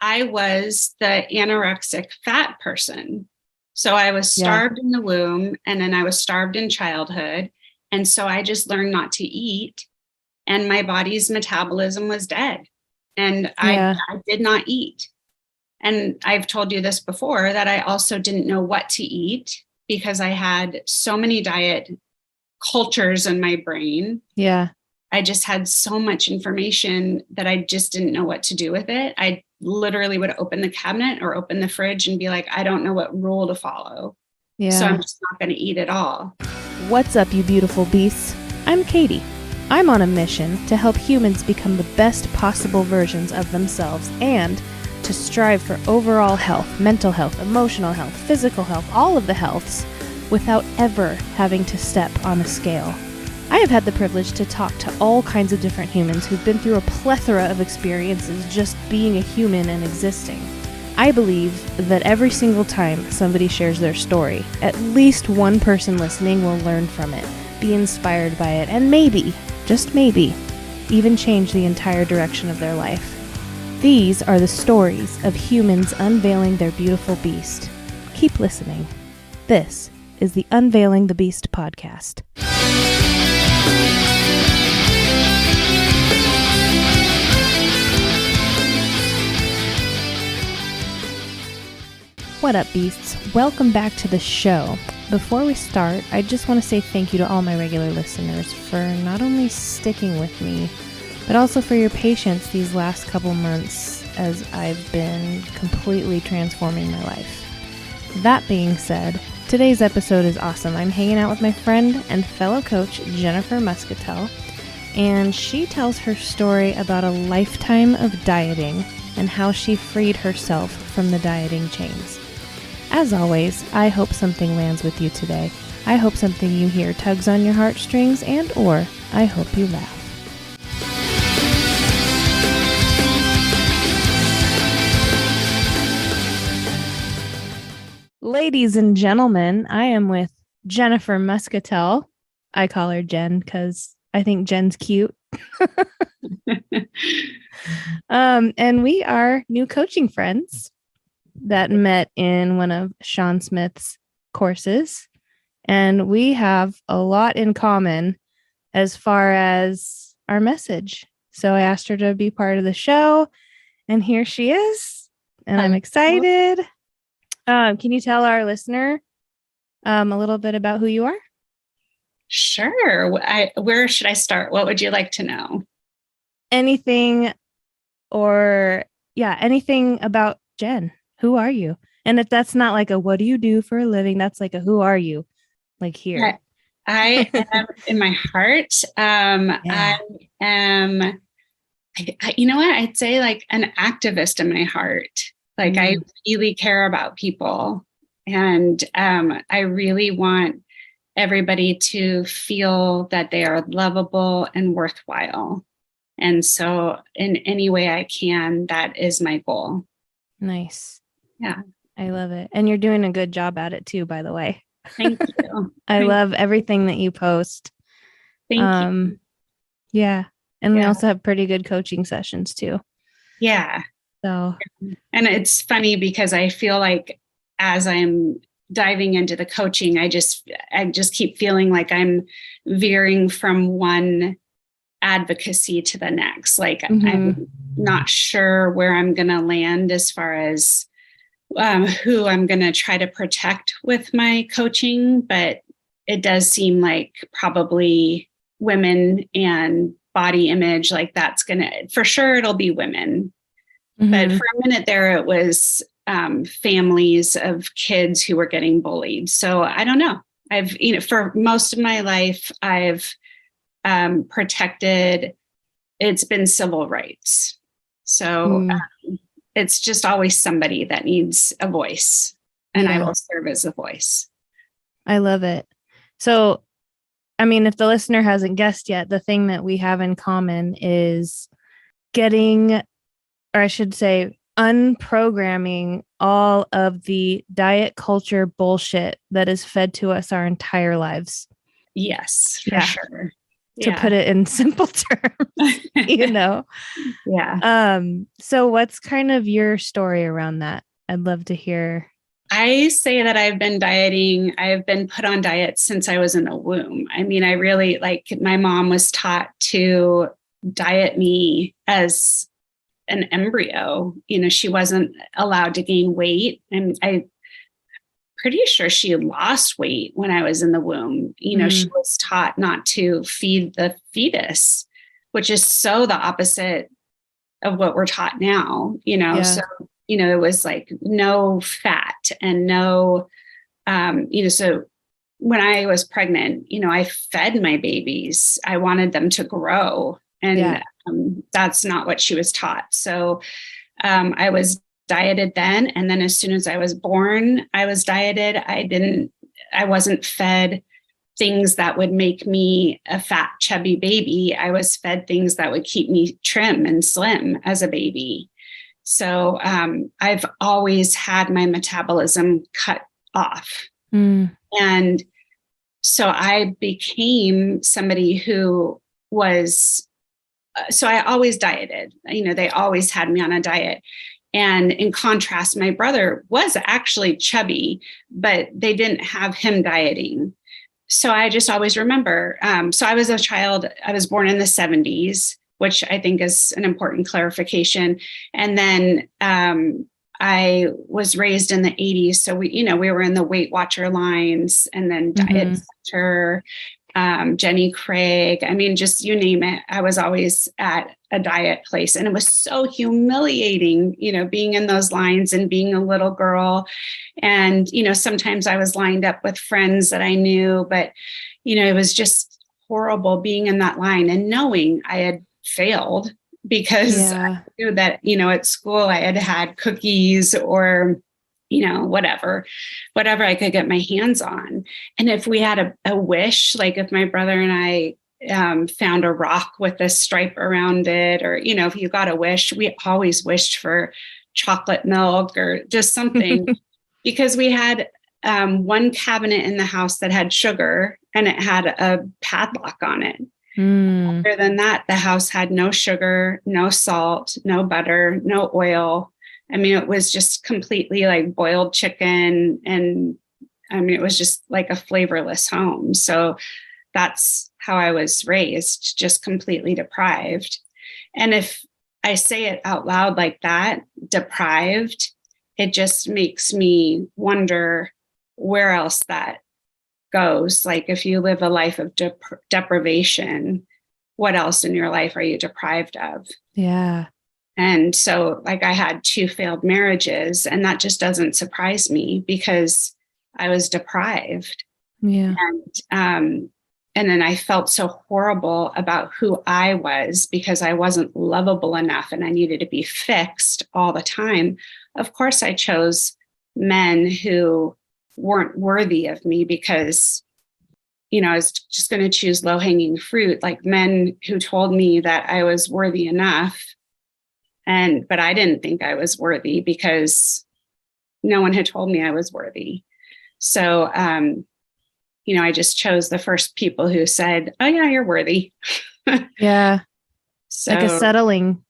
I was the anorexic fat person. So I was starved in the womb and then I was starved in childhood. And so I just learned not to eat and my body's metabolism was dead. And I did not eat. And I've told you this before that I also didn't know what to eat because I had so many diet cultures in my brain. Yeah. I just had so much information that I just didn't know what to do with it. I literally would open the cabinet or open the fridge and be like, I don't know what rule to follow. Yeah. So I'm just not going to eat it all. What's up, you beautiful beasts? I'm Katie. I'm on a mission to help humans become the best possible versions of themselves and to strive for overall health, mental health, emotional health, physical health, all of the healths, without ever having to step on a scale. I have had the privilege to talk to all kinds of different humans who've been through a plethora of experiences just being a human and existing. I believe that every single time somebody shares their story, at least one person listening will learn from it, be inspired by it, and maybe, just maybe, even change the entire direction of their life. These are the stories of humans unveiling their beautiful beast. Keep listening. This is the Unveiling the Beast podcast. What up, beasts? Welcome back to the show. Before we start, I just want to say thank you to all my regular listeners for not only sticking with me, but also for your patience these last couple months as I've been completely transforming my life. That being said, today's episode is awesome. I'm hanging out with my friend and fellow coach, Jennifer Muscatel, and she tells her story about a lifetime of dieting and how she freed herself from the dieting chains. As always, I hope something lands with you today. I hope something you hear tugs on your heartstrings and/or I hope you laugh. Ladies and gentlemen, I am with Jennifer Muscatel. I call her Jen because I think Jen's cute. And we are new coaching friends that met in one of Sean Smith's courses. And we have a lot in common as far as our message. So I asked her to be part of the show, and here she is. And I'm excited. Can you tell our listener a little bit about who you are? Sure. Where should I start? What would you like to know? Anything anything about Jen. Who are you? And if that's not like a what do you do for a living, that's like a who are you? Like here. I am in my heart. I am, you know what? I'd say like an activist in my heart. Like I really care about people. And I really want everybody to feel that they are lovable and worthwhile. And so in any way I can, that is my goal. Nice. Yeah. I love it. And you're doing a good job at it too, by the way. Thank you. I love everything that you post. Thank you. Yeah. And we also have pretty good coaching sessions too. Yeah. So, and it's funny because I feel like as I'm diving into the coaching, I just keep feeling like I'm veering from one advocacy to the next. Like I'm not sure where I'm going to land as far as who I'm going to try to protect with my coaching, but it does seem like probably women and body image, like that's going to, for sure it'll be women. But for a minute there, it was families of kids who were getting bullied. So I don't know. For most of my life, I've protected, it's been civil rights. So it's just always somebody that needs a voice, and I will serve as a voice. I love it. So, I mean, if the listener hasn't guessed yet, the thing that we have in common is getting, or I should say, unprogramming all of the diet culture bullshit that is fed to us our entire lives. Yes, for sure. to put it in simple terms, Yeah. So what's kind of your story around that? I'd love to hear. I say that I've been dieting. I've been put on diet since I was in the womb. I mean, I really my mom was taught to diet me as an embryo. She wasn't allowed to gain weight. And I'm pretty sure she lost weight when I was in the womb. She was taught not to feed the fetus, which is so the opposite of what we're taught now, So, it was like no fat and no, so when I was pregnant, I fed my babies. I wanted them to grow. And that's not what she was taught. So I was dieted then. And then as soon as I was born, I was dieted. I wasn't fed things that would make me a fat, chubby baby. I was fed things that would keep me trim and slim as a baby. So I've always had my metabolism cut off. And so I became somebody who was, so I always dieted. They always had me on a diet. And in contrast, my brother was actually chubby, but they didn't have him dieting. So I just always remember. So I was a child, I was born in the 70s, which I think is an important clarification. And then I was raised in the 80s. So we were in the Weight Watcher lines and then Diet Center, Jenny Craig. I mean, just you name it. I was always at a diet place. And it was so humiliating, being in those lines and being a little girl. And, sometimes I was lined up with friends that I knew, but, it was just horrible being in that line and knowing I had failed because I knew that, at school I had cookies or, whatever I could get my hands on. And if we had a wish, like if my brother and I found a rock with a stripe around it, or, if you got a wish, we always wished for chocolate milk or just something because we had one cabinet in the house that had sugar and it had a padlock on it. Other than that, the house had no sugar, no salt, no butter, no oil. I mean, it was just completely like boiled chicken. And I mean, it was just like a flavorless home. So that's how I was raised, just completely deprived. And if I say it out loud like that, deprived, it just makes me wonder where else that goes. Like if you live a life of deprivation, what else in your life are you deprived of? Yeah. And so like I had 2 failed marriages, and that just doesn't surprise me because I was deprived. Yeah. And then I felt so horrible about who I was because I wasn't lovable enough and I needed to be fixed all the time. Of course, I chose men who weren't worthy of me because, I was just going to choose low-hanging fruit, like men who told me that I was worthy enough. But I didn't think I was worthy because no one had told me I was worthy. So, I just chose the first people who said, "Oh yeah, you're worthy." Yeah. So, like a settling.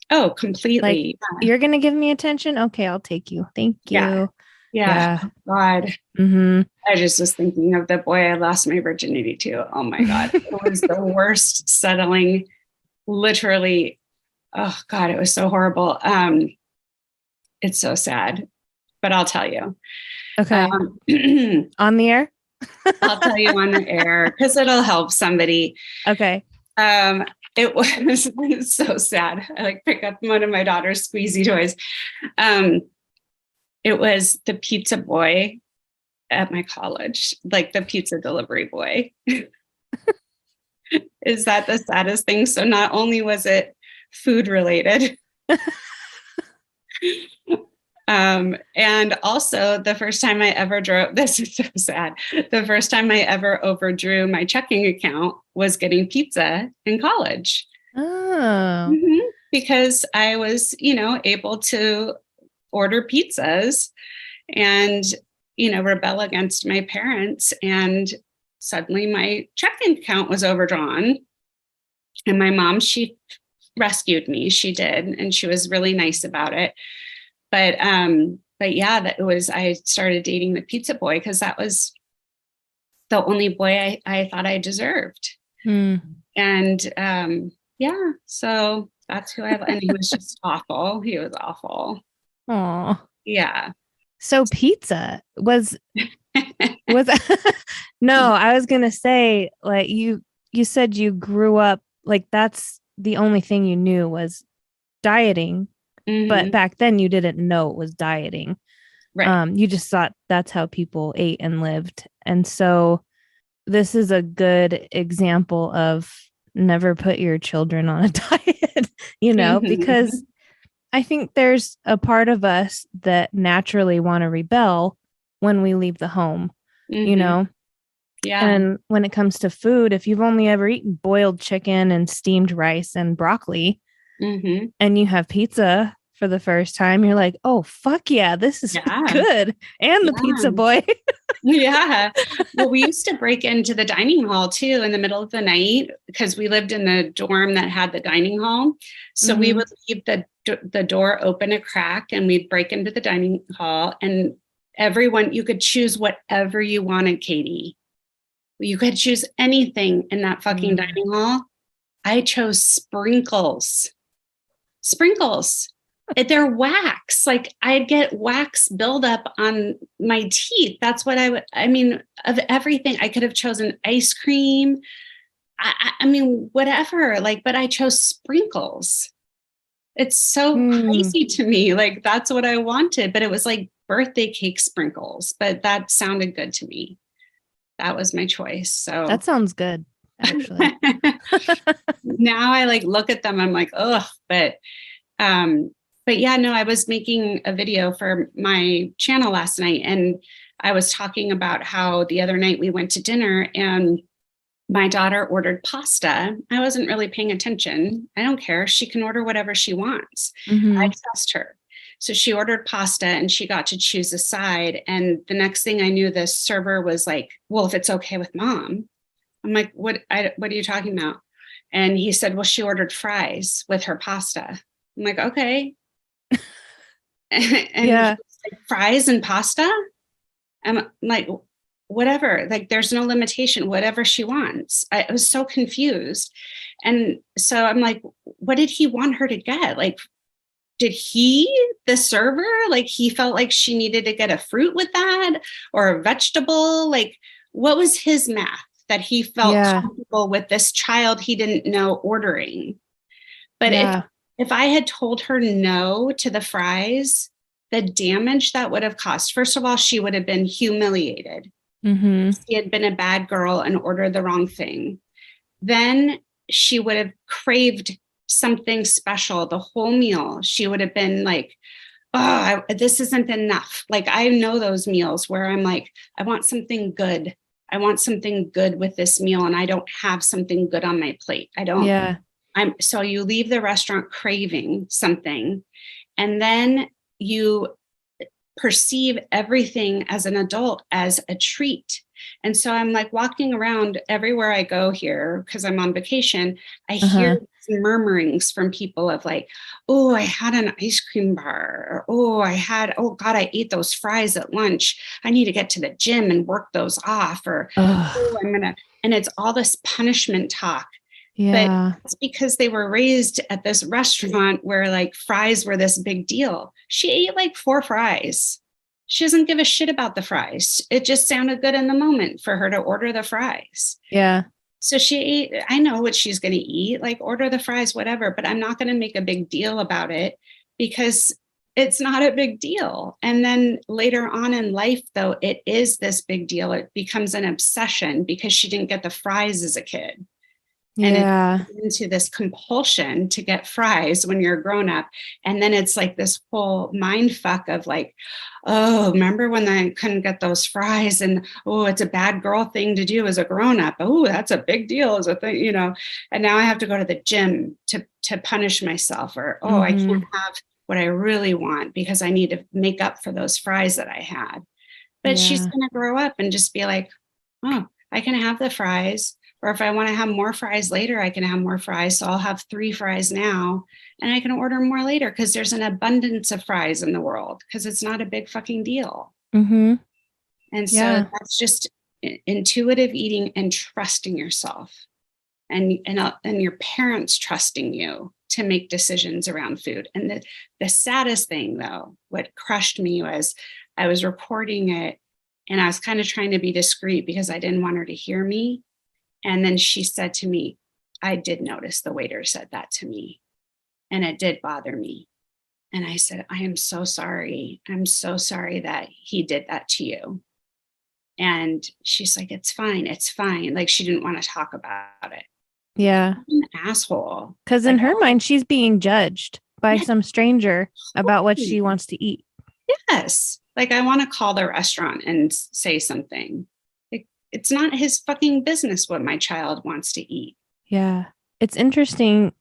Oh, completely. Like, you're going to give me attention? Okay, I'll take you. Thank you. Yeah. Oh, God. I just was thinking of the boy I lost my virginity to. Oh my God. It was the worst settling. Literally. Oh God, it was so horrible. It's so sad, but I'll tell you. Okay. On the air? I'll tell you on the air because it'll help somebody. Okay. It was so sad. I pick up one of my daughter's squeezy toys. It was the pizza boy at my college, like the pizza delivery boy. Is that the saddest thing? So not only was it food related, and also the first time I ever this is so sad. The first time I ever overdrew my checking account was getting pizza in college. Oh. Because I was, able to order pizzas and, rebel against my parents. And suddenly my checking account was overdrawn And my mom, she rescued me. She did. And she was really nice about it. But yeah, that was, I started dating the pizza boy because that was the only boy I thought I deserved. Hmm. And yeah, so that's who and he was just awful. He was awful. Aw. Yeah. So pizza was no, I was gonna say, like, you said you grew up like that's the only thing you knew was dieting, but Mm-hmm. back then you didn't know it was dieting. Right. You just thought that's how people ate and lived. And so this is a good example of never put your children on a diet, Mm-hmm. because I think there's a part of us that naturally want to rebel when we leave the home, you Mm-hmm. know? Yeah. And when it comes to food, if you've only ever eaten boiled chicken and steamed rice and broccoli Mm-hmm. and you have pizza for the first time, you're like, oh, fuck yeah, this is Yeah. good. And the Yeah. pizza boy. Yeah. Well, we used to break into the dining hall too in the middle of the night because we lived in the dorm that had the dining hall. So we Mm-hmm. would leave the door open a crack and we'd break into the dining hall and everyone, you could choose whatever you wanted, Katie. You could choose anything in that fucking Mm. dining hall. I chose sprinkles. Sprinkles. They're wax. Like I'd get wax buildup on my teeth. That's what I mean, of everything, I could have chosen ice cream. I mean, whatever. Like, but I chose sprinkles. It's so Mm. crazy to me. Like, that's what I wanted, but it was like birthday cake sprinkles, but that sounded good to me. That was my choice. That So sounds good, actually. now I like look at them, I'm like, ugh, um, but yeah, no, I was making a video for my channel last night and I was talking about how the other night we went to dinner and my daughter ordered pasta. I wasn't really paying attention. I don't care. She can order whatever she wants. I Mm-hmm. trust her. So she ordered pasta and she got to choose a side. And the next thing I knew, the server was like, well, if it's okay with mom. I'm like, what are you talking about? And he said, well, she ordered fries with her pasta. I'm like, okay. And Yeah. he's like, fries and pasta? I'm like, whatever, like there's no limitation, whatever she wants. I was so confused. And so I'm like, what did he want her to get? Like, did he, the server, like he felt like she needed to get a fruit with that or a vegetable? Like, what was his math that he felt Yeah. comfortable with this child he didn't know ordering? But Yeah. if I had told her no to the fries, the damage that would have caused, first of all, she would have been humiliated. Mm-hmm. She had been a bad girl and ordered the wrong thing. Then she would have craved something special the whole meal. She would have been like, oh, this isn't enough. Like I know those meals where I'm like, I want something good. I want something good with this meal and I don't have something good on my plate. Yeah. So you leave the restaurant craving something and then you perceive everything as an adult as a treat. And so I'm like walking around everywhere I go here because I'm on vacation. I Uh-huh. hear murmurings from people of like, oh, I had an ice cream bar. Or, oh God, I ate those fries at lunch. I need to get to the gym and work those off. Or, oh, Oh, and it's all this punishment talk. But yeah. it's because they were raised at this restaurant where like fries were this big deal. She ate like 4 fries. She doesn't give a shit about the fries. It just sounded good in the moment for her to order the fries. Yeah. So she ate, I know what she's going to eat, like order the fries, whatever, but I'm not going to make a big deal about it because it's not a big deal. And then later on in life, though, it is this big deal. It becomes an obsession because she didn't get the fries as a kid. And it's Yeah. into this compulsion to get fries when you're a grown up. And then it's like this whole mind fuck of like, oh, remember when I couldn't get those fries? And oh, it's a bad girl thing to do as a grown up. Oh, that's a big deal as a thing, you know. And now I have to go to the gym to punish myself, or oh, I Mm-hmm. can't have what I really want because I need to make up for those fries that I had. But she's Yeah. gonna grow up and just be like, oh, I can have the fries, Or if I want to have more fries later, I can have more fries. So I'll have 3 fries now and I can order more later because there's an abundance of fries in the world because it's not a big fucking deal. Mm-hmm. And so Yeah. that's just intuitive eating and trusting yourself and your parents trusting you to make decisions around food. And the saddest thing though, what crushed me was I was reporting it and I was kind of trying to be discreet because I didn't want her to hear me. And then she said to me, I did notice the waiter said that to me and it did bother me. And I said, I am so sorry. I'm so sorry that he did that to you. And she's like, it's fine. It's fine. Like she didn't want to talk about it. Yeah. I'm an asshole. Because in her mind, she's being judged by some stranger about what she wants to eat. Yes. Like I want to call the restaurant and say something. It's not his fucking business what my child wants to eat. Yeah. It's interesting.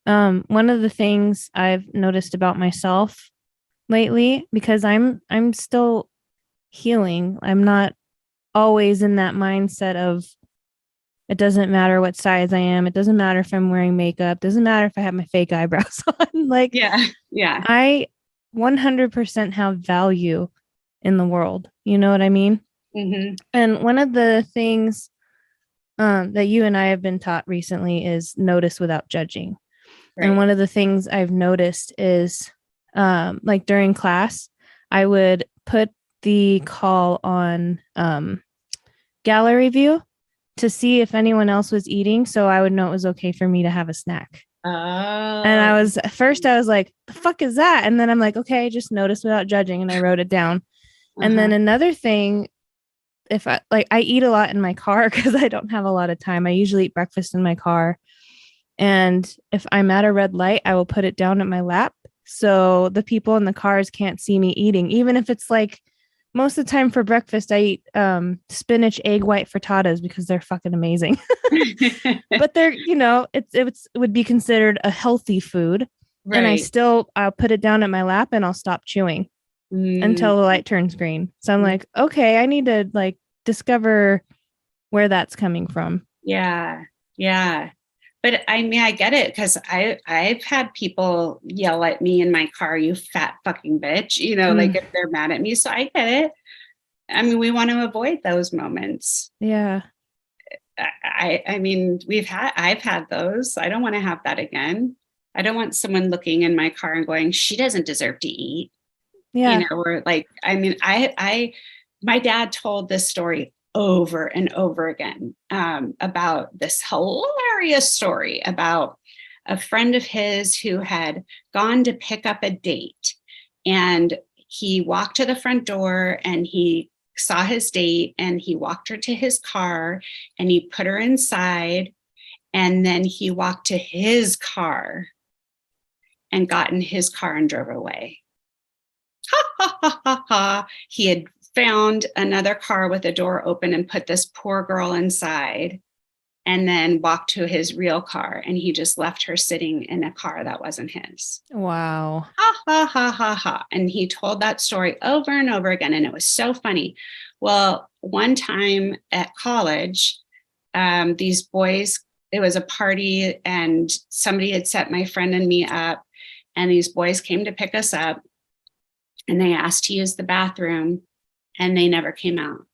One of the things I've noticed about myself lately, because I'm still healing. I'm not always in that mindset of it doesn't matter what size I am. It doesn't matter if I'm wearing makeup. It doesn't matter if I have my fake eyebrows on. Like, yeah. I 100% have value in the world. You know what I mean? Mm-hmm. And one of the things that you and I have been taught recently is notice without judging. Right. And one of the things I've noticed is like during class, I would put the call on gallery view to see if anyone else was eating. So I would know it was okay for me to have a snack. Oh. And I was like, the fuck is that? And then I'm like, okay, just notice without judging. And I wrote it down. And then another thing, if I eat a lot in my car because I don't have a lot of time. I usually eat breakfast in my car. And if I'm at a red light, I will put it down at my lap. So the people in the cars can't see me eating, even if it's like most of the time for breakfast, I eat spinach, egg white frittatas because they're fucking amazing. But they're, it would be considered a healthy food. Right. And I'll put it down at my lap and I'll stop chewing until the light turns green. So I'm like, okay, I need to like discover where that's coming from. Yeah. Yeah. But I mean, I get it because I've had people yell at me in my car, you fat fucking bitch, like if they're mad at me. So I get it. I mean, we want to avoid those moments. Yeah. I mean, I've had those. I don't want to have that again. I don't want someone looking in my car and going, she doesn't deserve to eat. Yeah. Or like, I mean, my dad told this story over and over again about this hilarious story about a friend of his who had gone to pick up a date, and he walked to the front door and he saw his date and he walked her to his car and he put her inside, and then he walked to his car and got in his car and drove away. Ha ha ha ha ha. He had found another car with the door open and put this poor girl inside and then walked to his real car, and he just left her sitting in a car that wasn't his. Wow. Ha ha ha ha ha. And he told that story over and over again, and it was so funny. Well, one time at college, these boys, it was a party and somebody had set my friend and me up, and these boys came to pick us up and they asked to use the bathroom. And they never came out.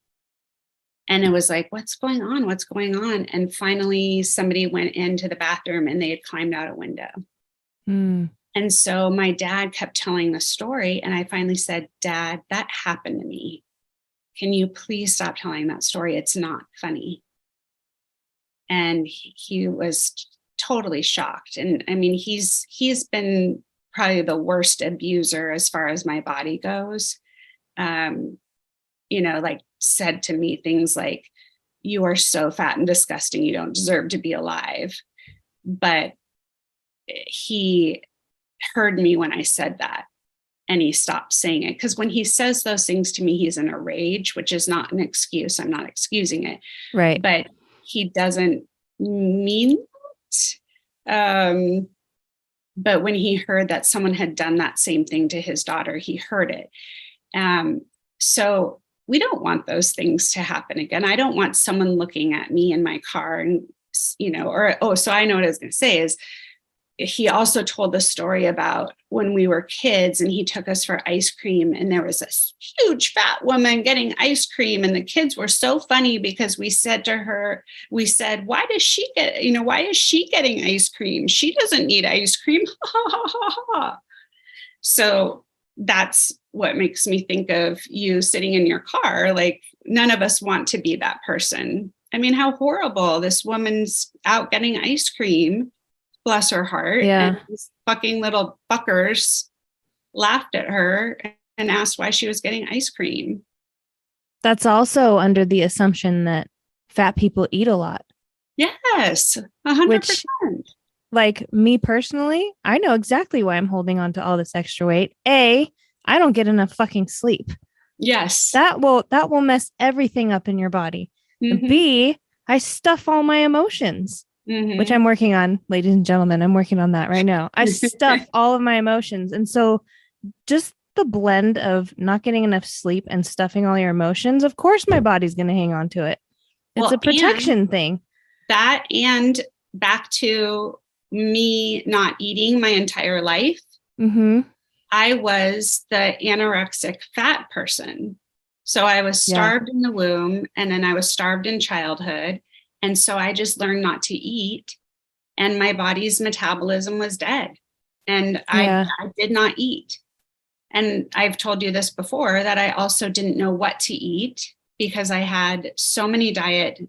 And it was like, what's going on? What's going on? And finally, somebody went into the bathroom and they had climbed out a window. And so my dad kept telling the story. And I finally said, Dad, that happened to me. Can you please stop telling that story? It's not funny. And he was totally shocked. And I mean, he's been probably the worst abuser as far as my body goes. Like said to me things like, you are so fat and disgusting, you don't deserve to be alive. But he heard me when I said that, and he stopped saying it. Because when he says those things to me, he's in a rage, which is not an excuse. I'm not excusing it. Right. But he doesn't mean it. But when he heard that someone had done that same thing to his daughter, he heard it. So we don't want those things to happen again. I don't want someone looking at me in my car and, so I know what I was going to say is, he also told the story about when we were kids and he took us for ice cream, and there was this huge fat woman getting ice cream, and the kids were so funny because we said, why is she getting ice cream? She doesn't need ice cream. So that's what makes me think of you sitting in your car. Like, none of us want to be that person. I mean, how horrible. This woman's out getting ice cream. Bless her heart. Yeah. And these fucking little fuckers laughed at her and asked why she was getting ice cream. That's also under the assumption that fat people eat a lot. Yes, 100%. Which, like me personally, I know exactly why I'm holding on to all this extra weight. A, I don't get enough fucking sleep. Yes. That will mess everything up in your body. Mm-hmm. B, I stuff all my emotions. Mm-hmm. Which I'm working on, ladies and gentlemen. I'm working on that right now. I stuff all of my emotions. And so just the blend of not getting enough sleep and stuffing all your emotions, of course, my body's going to hang on to it. It's a protection thing. That, and back to me not eating my entire life. Mm-hmm. I was the anorexic fat person. So I was starved in the womb, and then I was starved in childhood. And so I just learned not to eat, and my body's metabolism was dead, and I did not eat. And I've told you this before, that I also didn't know what to eat because I had so many diet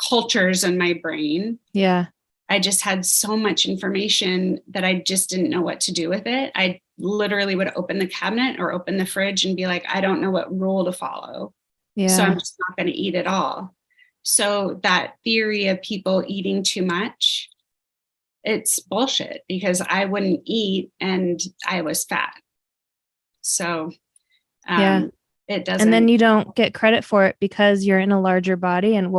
cultures in my brain. Yeah. I just had so much information that I just didn't know what to do with it. I literally would open the cabinet or open the fridge and be like, I don't know what rule to follow. Yeah. So I'm just not going to eat it all. So that theory of people eating too much, it's bullshit, because I wouldn't eat and I was fat. So it doesn't. And then you don't get credit for it because you're in a larger body, and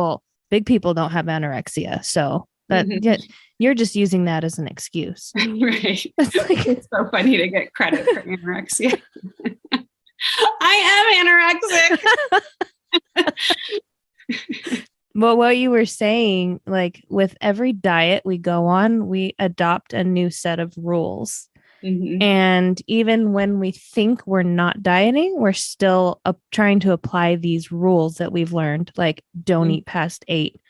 big people don't have anorexia. So that you're just using that as an excuse. Right. It's so funny to get credit for anorexia. I am anorexic. Well, what you were saying, like with every diet we go on, we adopt a new set of rules. Mm-hmm. And even when we think we're not dieting, we're still trying to apply these rules that we've learned, like don't eat past 8.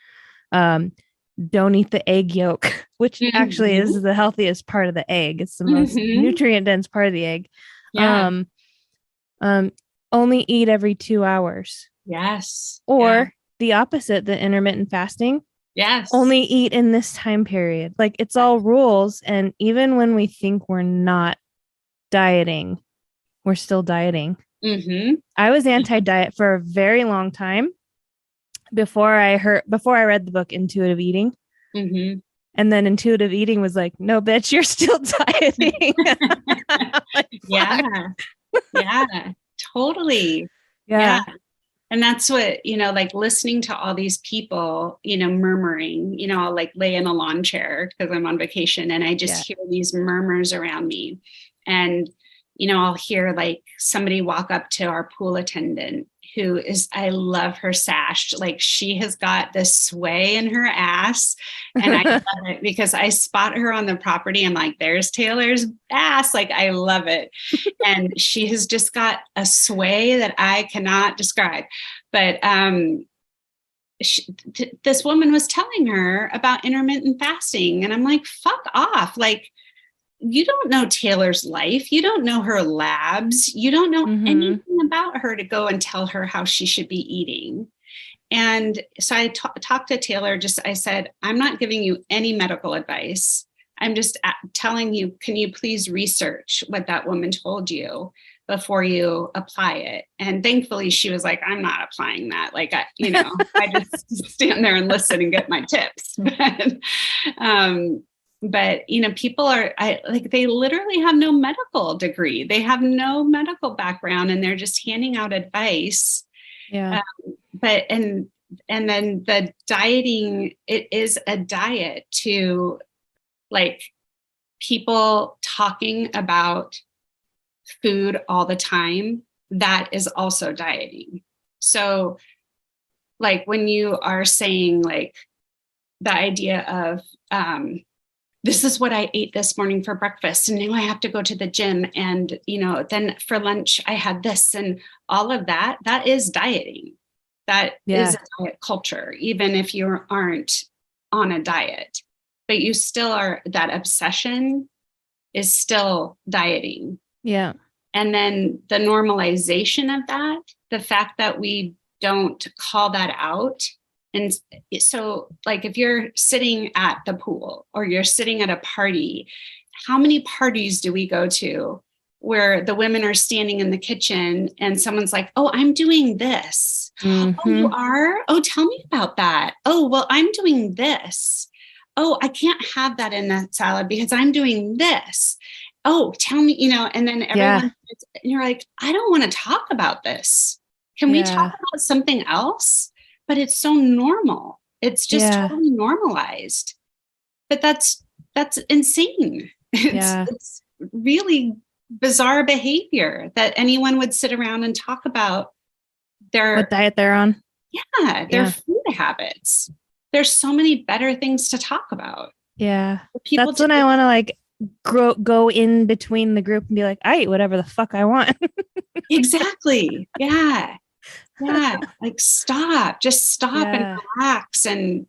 Don't eat the egg yolk, which actually is the healthiest part of the egg. It's the most nutrient dense part of the egg. Yeah. Only eat every 2 hours. Yes. Or the opposite, the intermittent fasting. Yes. Only eat in this time period. Like, it's all rules. And even when we think we're not dieting, we're still dieting. Mm-hmm. I was anti-diet for a very long time before I read the book Intuitive Eating. Mm-hmm. And then intuitive eating was like, no, bitch, you're still dieting. Like, yeah. Yeah, totally. Yeah. And that's what, like listening to all these people, murmuring, I'll like lay in a lawn chair because I'm on vacation, and I just hear these murmurs around me. And, I'll hear like somebody walk up to our pool attendant I love her sash. Like, she has got this sway in her ass, and I love it because I spot her on the property. I'm like, there's Taylor's ass. Like, I love it. And she has just got a sway that I cannot describe. But this woman was telling her about intermittent fasting, and I'm like, fuck off. Like, you don't know Taylor's life. You don't know her labs. You don't know anything about her to go and tell her how she should be eating. And so I talked to Taylor. I said, I'm not giving you any medical advice. I'm just telling you, can you please research what that woman told you before you apply it? And thankfully she was like, I'm not applying that. Like, I just stand there and listen and get my tips. But, people they literally have no medical degree. They have no medical background, and they're just handing out advice. Yeah. And then the dieting, it is a diet to like people talking about food all the time. That is also dieting. So like when you are saying like the idea of, this is what I ate this morning for breakfast, and now I have to go to the gym, and then for lunch I had this, and all of that, that is dieting. That is a diet culture, even if you aren't on a diet, but you still are, that obsession is still dieting. Yeah. And then the normalization of that, the fact that we don't call that out. And so like if you're sitting at the pool or you're sitting at a party, how many parties do we go to where the women are standing in the kitchen and someone's like, oh, I'm doing this. Oh, you are? Oh, tell me about that. Oh, well, I'm doing this. Oh, I can't have that in that salad because I'm doing this. Oh, tell me, and then everyone, and you're like, I don't want to talk about this. Can we talk about something else? But it's so normal. It's just totally normalized. But that's insane. It's really bizarre behavior that anyone would sit around and talk about what diet they're on. Yeah, their food habits. There's so many better things to talk about. Yeah. That's when I want to like go in between the group and be like, I eat whatever the fuck I want. Exactly. Yeah. Yeah. Like just stop and relax. And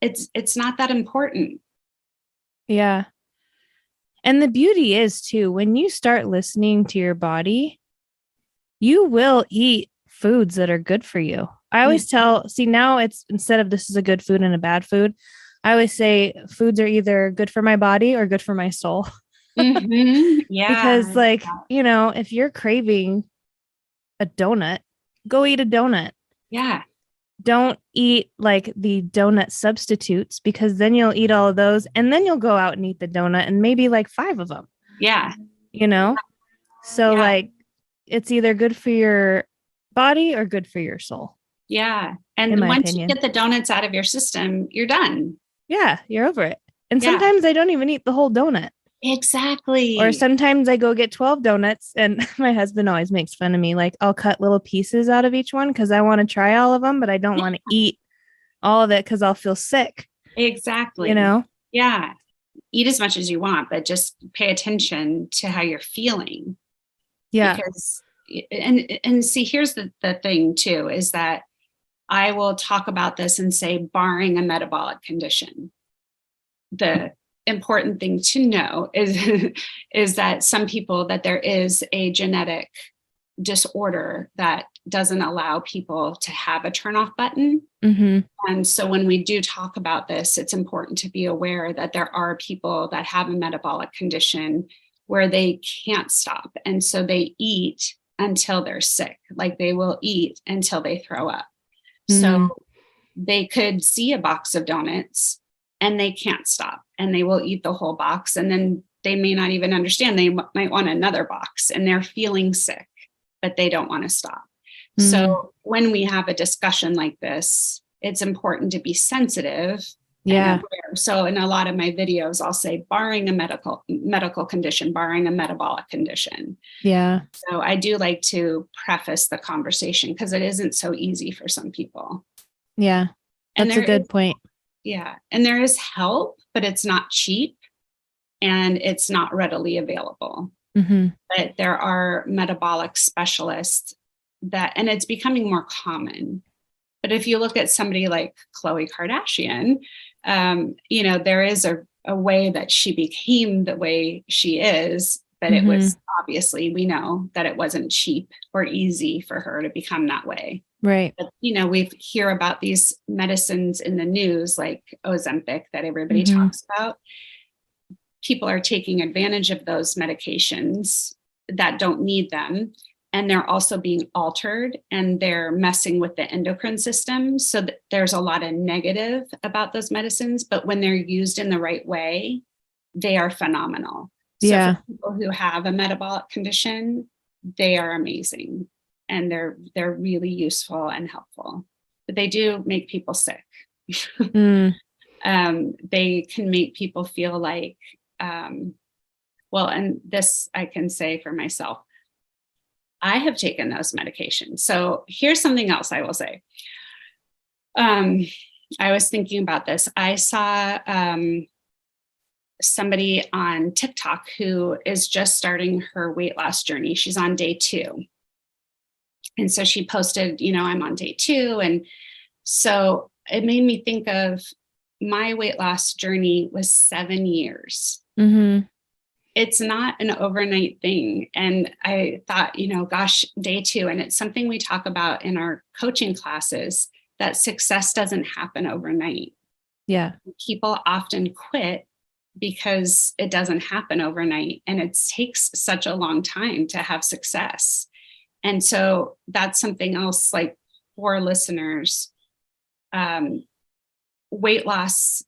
it's not that important. Yeah. And the beauty is too, when you start listening to your body, you will eat foods that are good for you. I always now it's, instead of this is a good food and a bad food, I always say foods are either good for my body or good for my soul. Mm-hmm. Yeah. Because like, if you're craving a donut, go eat a donut. Yeah. Don't eat like the donut substitutes, because then you'll eat all of those and then you'll go out and eat the donut and maybe like 5 of them. Yeah. So like it's either good for your body or good for your soul. Yeah. And once you get the donuts out of your system, you're done. Yeah. You're over it. And sometimes I don't even eat the whole donut. Exactly. Or sometimes I go get 12 donuts and my husband always makes fun of me. Like I'll cut little pieces out of each one because I want to try all of them, but I don't want to eat all of it because I'll feel sick. Exactly. Yeah. Eat as much as you want, but just pay attention to how you're feeling. Yeah. Because, and see, here's the thing too, is that I will talk about this and say, barring a metabolic condition, the important thing to know is that some people, that there is a genetic disorder that doesn't allow people to have a turn off button. Mm-hmm. And so when we do talk about this, it's important to be aware that there are people that have a metabolic condition where they can't stop. And so they eat until they're sick. Like they will eat until they throw up. Mm-hmm. So they could see a box of donuts and they can't stop, and they will eat the whole box. And then they may not even understand. They might want another box and they're feeling sick, but they don't want to stop. Mm-hmm. So when we have a discussion like this, it's important to be sensitive. Yeah. So in a lot of my videos, I'll say, barring a medical condition, barring a metabolic condition. Yeah. So I do like to preface the conversation because it isn't so easy for some people. Yeah. That's a good point. Yeah. And there is help, but it's not cheap and it's not readily available. Mm-hmm. But there are metabolic specialists and it's becoming more common. But if you look at somebody like Khloe Kardashian, there is a way that she became the way she is, but it was obviously, we know that it wasn't cheap or easy for her to become that way. Right. But, we hear about these medicines in the news, like Ozempic that everybody talks about. People are taking advantage of those medications that don't need them. And they're also being altered and they're messing with the endocrine system. So there's a lot of negative about those medicines, but when they're used in the right way, they are phenomenal. So for people who have a metabolic condition, they are amazing and they're really useful and helpful, but they do make people sick. They can make people feel like, and this I can say for myself, I have taken those medications. So here's something else I will say. I was thinking about this. I saw somebody on TikTok who is just starting her weight loss journey. She's on day 2. And so she posted, I'm on day 2. And so it made me think of my weight loss journey was 7 years. Mm-hmm. It's not an overnight thing. And I thought, gosh, day 2. And it's something we talk about in our coaching classes, that success doesn't happen overnight. Yeah. People often quit because it doesn't happen overnight. And it takes such a long time to have success. And so that's something else, like, for listeners, weight loss,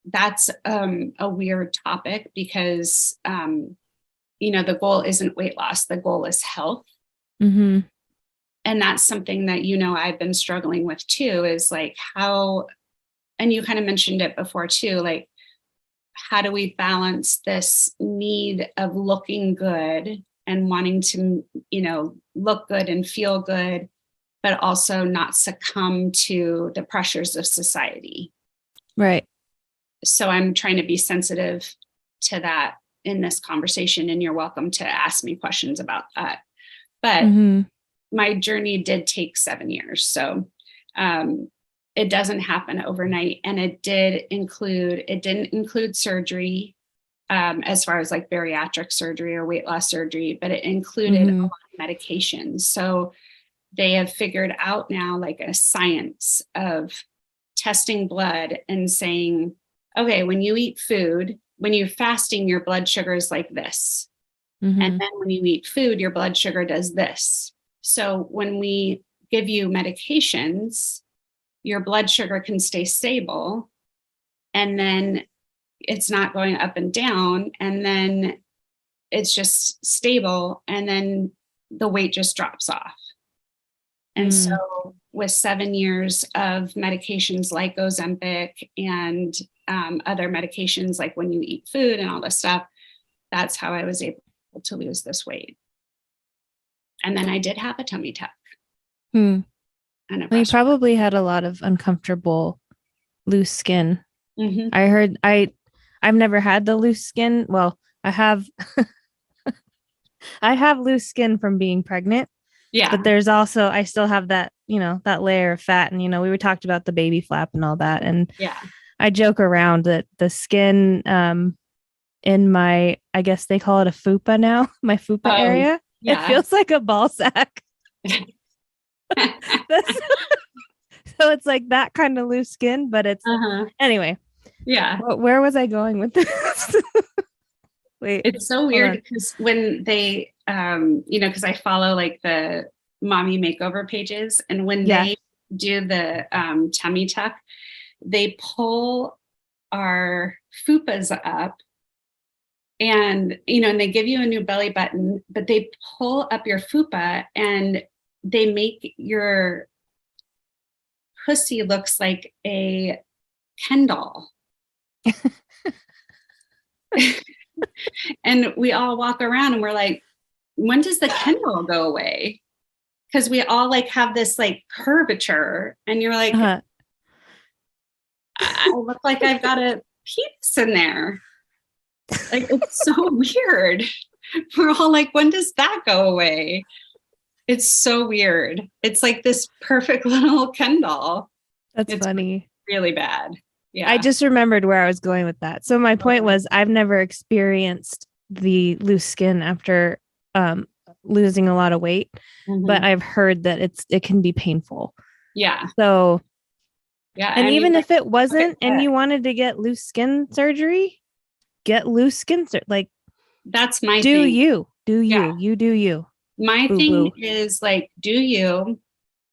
that's a weird topic because, the goal isn't weight loss. The goal is health. Mm-hmm. And that's something that, I've been struggling with too, is like how, and you kind of mentioned it before too, like, how do we balance this need of looking good and wanting to, look good and feel good, but also not succumb to the pressures of society. Right. So I'm trying to be sensitive to that in this conversation, and you're welcome to ask me questions about that. But my journey did take 7 years. So it doesn't happen overnight. And it didn't include surgery as far as like bariatric surgery or weight loss surgery, but it included a lot of medications. So they have figured out now like a science of testing blood and saying, okay, when you eat food, when you're fasting, your blood sugar is like this. And then when you eat food, your blood sugar does this. So when we give you medications, your blood sugar can stay stable, and then it's not going up and down, and then it's just stable, and then the weight just drops off. And so with 7 years of medications like Ozempic and other medications, like when you eat food and all this stuff, that's how I was able to lose this weight. And then I did have a tummy tuck. And you probably had a lot of uncomfortable loose skin. I heard I've never had the loose skin. Well, I have I have loose skin from being pregnant. Yeah. But there's also, I still have that, that layer of fat. And, we talked about the baby flap and all that. And I joke around that the skin in my, I guess they call it a fupa now, my fupa area. Yeah. It feels like a ball sack. So it's like that kind of loose skin, but it's anyway. Yeah. Where was I going with this? Wait, it's so weird because when they, because I follow like the mommy makeover pages, and when they do the tummy tuck, they pull our fupas up, and and they give you a new belly button, but they pull up your fupa and they make your pussy looks like a Ken doll. And we all walk around and we're like, when does the Ken doll go away? Because we all like have this like curvature, and you're like, I look like I've got a penis in there. Like, it's so weird. We're all like, when does that go away? It's so weird. It's like this perfect little Ken doll. That's funny. Really bad. Yeah. I just remembered where I was going with that. So my point was, I've never experienced the loose skin after losing a lot of weight, but I've heard that it can be painful. Yeah. So yeah. And even if it wasn't, and you wanted to get loose skin surgery, get loose skin like that's my do thing. You do you. My thing is like, do you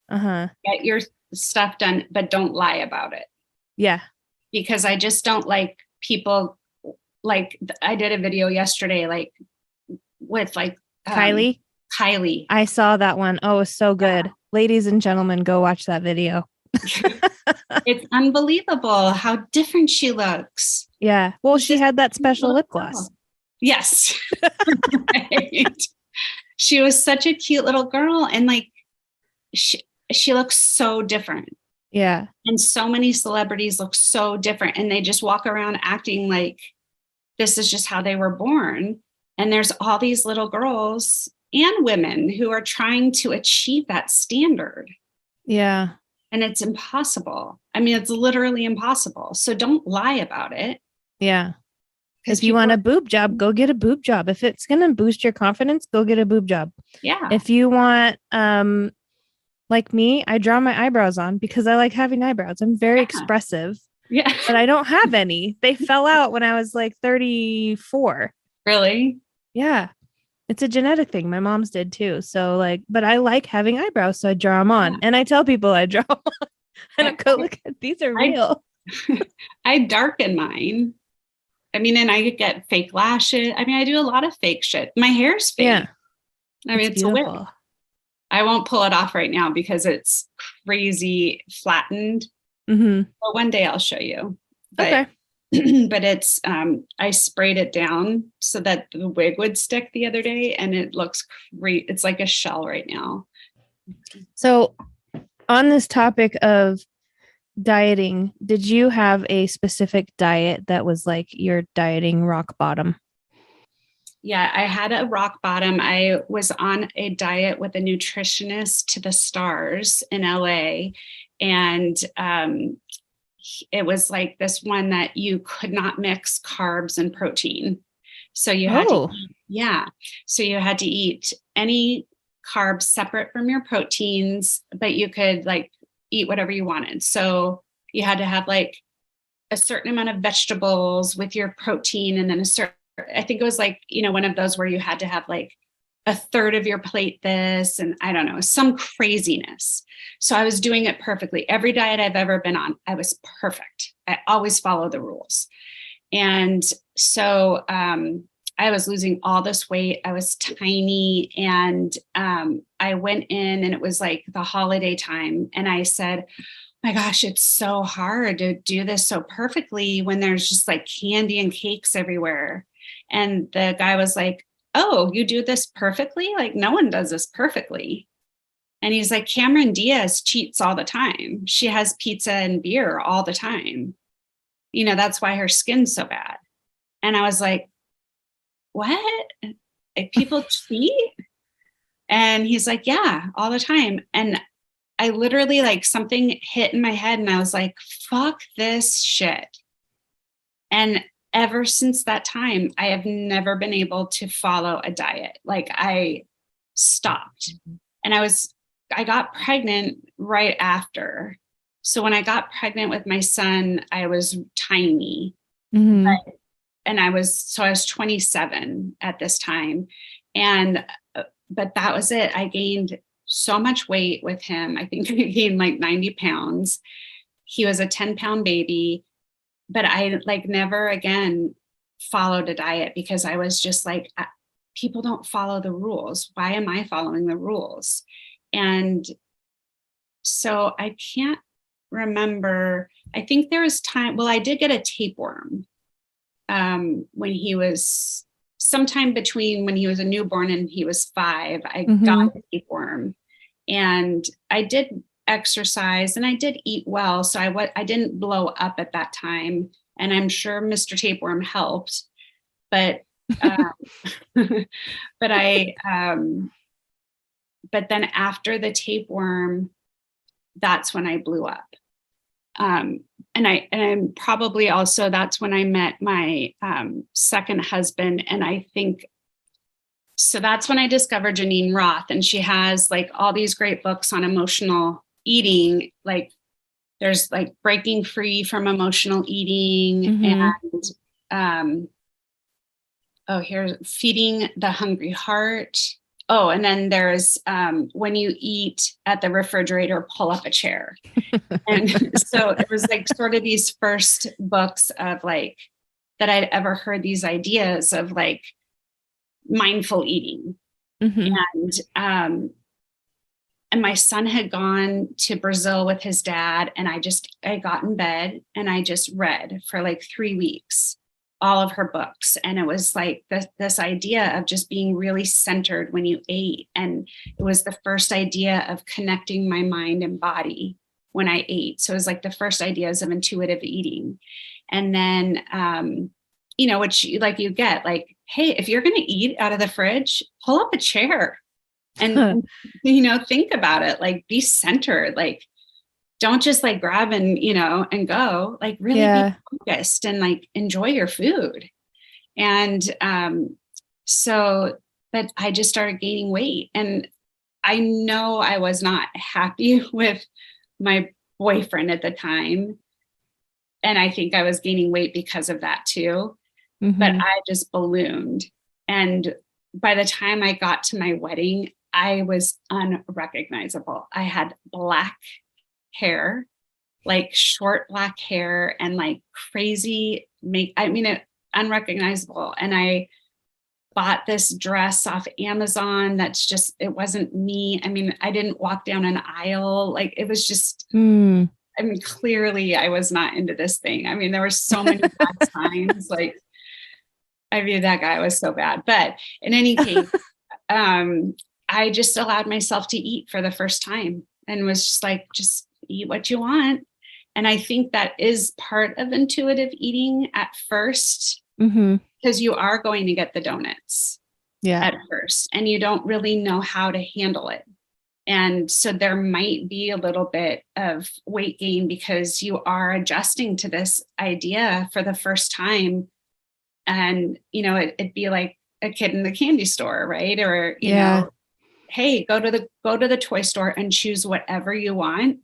get your stuff done, but don't lie about it. Yeah. Because I just don't like people, like I did a video yesterday, like with like Kylie. I saw that one. Oh, it was so good. Yeah. Ladies and gentlemen, go watch that video. It's unbelievable how different she looks. Yeah. Well, she had that special lip gloss. Yes. Right. she was such a cute little girl. And like, she looks so different. Yeah. And so many celebrities look so different, and they just walk around acting like this is just how they were born. And there's all these little girls and women who are trying to achieve that standard. Yeah. And it's impossible. I mean, it's literally impossible. So don't lie about it. Yeah. If you want a boob job, go get a boob job. If it's going to boost your confidence, go get a boob job. Yeah. If you want, like me, I draw my eyebrows on because I like having eyebrows. I'm very expressive. Yeah. But I don't have any. They fell out when I was like 34. Really? Yeah. It's a genetic thing. My mom's did too. So like, but I like having eyebrows. So I draw them on. And I tell people I draw them on. And I go, look at these are real. I darken mine. I mean, and I get fake lashes. I mean, I do a lot of fake shit. My hair's fake. Yeah. I mean, it's a wig. I won't pull it off right now because it's crazy flattened. Mm-hmm. Well, one day I'll show you. But, okay. But it's, I sprayed it down so that the wig would stick the other day, and it looks great. It's like a shell right now. So on this topic of dieting, did you have a specific diet that was like your dieting rock bottom? Yeah, I had a rock bottom. I was on a diet with a nutritionist to the stars in LA. And it was like this one that you could not mix carbs and protein. So you had to eat, so you had to eat any carbs separate from your proteins, but you could like eat whatever you wanted. So you had to have like a certain amount of vegetables with your protein, and then I think it was like, one of those where you had to have like a third of your plate this, and I don't know, some craziness. So I was doing it perfectly. Every diet I've ever been on, I was perfect. I always follow the rules. And so I was losing all this weight. I was tiny. And I went in, and it was like the holiday time. And I said, my gosh, it's so hard to do this so perfectly when there's just like candy and cakes everywhere. And the guy was like, oh, you do this perfectly? Like no one does this perfectly. And he's like, Cameron Diaz cheats all the time. She has pizza and beer all the time. That's why her skin's so bad. And I was like, what? Like people cheat? And he's like, yeah, all the time. And I literally like something hit in my head, and I was like, fuck this shit. And ever since that time, I have never been able to follow a diet. Like I stopped. And I got pregnant right after. So when I got pregnant with my son, I was tiny. Mm-hmm. And I was 27 at this time. But that was it. I gained so much weight with him. I think I gained like 90 pounds. He was a 10-pound baby, but I like never again followed a diet because I was just like, people don't follow the rules. Why am I following the rules? And so I can't remember. I think there was time. Well, I did get a tapeworm when he was sometime between when he was a newborn and he was 5. I got a tapeworm, and I did exercise and I did eat well. So I didn't blow up at that time. And I'm sure Mr. Tapeworm helped, but but then after the tapeworm, that's when I blew up. And I'm probably also, that's when I met my second husband. And I think, so that's when I discovered Geneen Roth, and she has like all these great books on emotional eating. Like there's like Breaking Free from Emotional Eating, and here's Feeding the Hungry Heart. Oh, and then there's When You Eat at the Refrigerator, Pull Up a Chair. And so it was like sort of these first books of like that I'd ever heard these ideas of like mindful eating. And my son had gone to Brazil with his dad, and I got in bed and I just read for like 3 weeks. all of her books. And it was like this idea of just being really centered when you ate. And it was the first idea of connecting my mind and body when I ate. So it was like the first ideas of intuitive eating. And then, which like you get like, hey, if you're going to eat out of the fridge, pull up a chair and, think about it, like be centered, like, don't just like grab and, and go, like really be focused and like enjoy your food. And but I just started gaining weight, and I know I was not happy with my boyfriend at the time. And I think I was gaining weight because of that too. Mm-hmm. But I just ballooned. And by the time I got to my wedding, I was unrecognizable. I had black hair, like short black hair, and like crazy unrecognizable. And I bought this dress off Amazon that's just, it wasn't me. I mean, I didn't walk down an aisle. Like it was just, clearly I was not into this thing. I mean, there were so many bad signs. Like I viewed that guy was so bad. But in any case, I just allowed myself to eat for the first time and was just like, just eat what you want. And I think that is part of intuitive eating at first, because you are going to get the donuts at first, and you don't really know how to handle it. And so there might be a little bit of weight gain because you are adjusting to this idea for the first time. And, it'd be like a kid in the candy store, right? Or, hey, go to the toy store and choose whatever you want.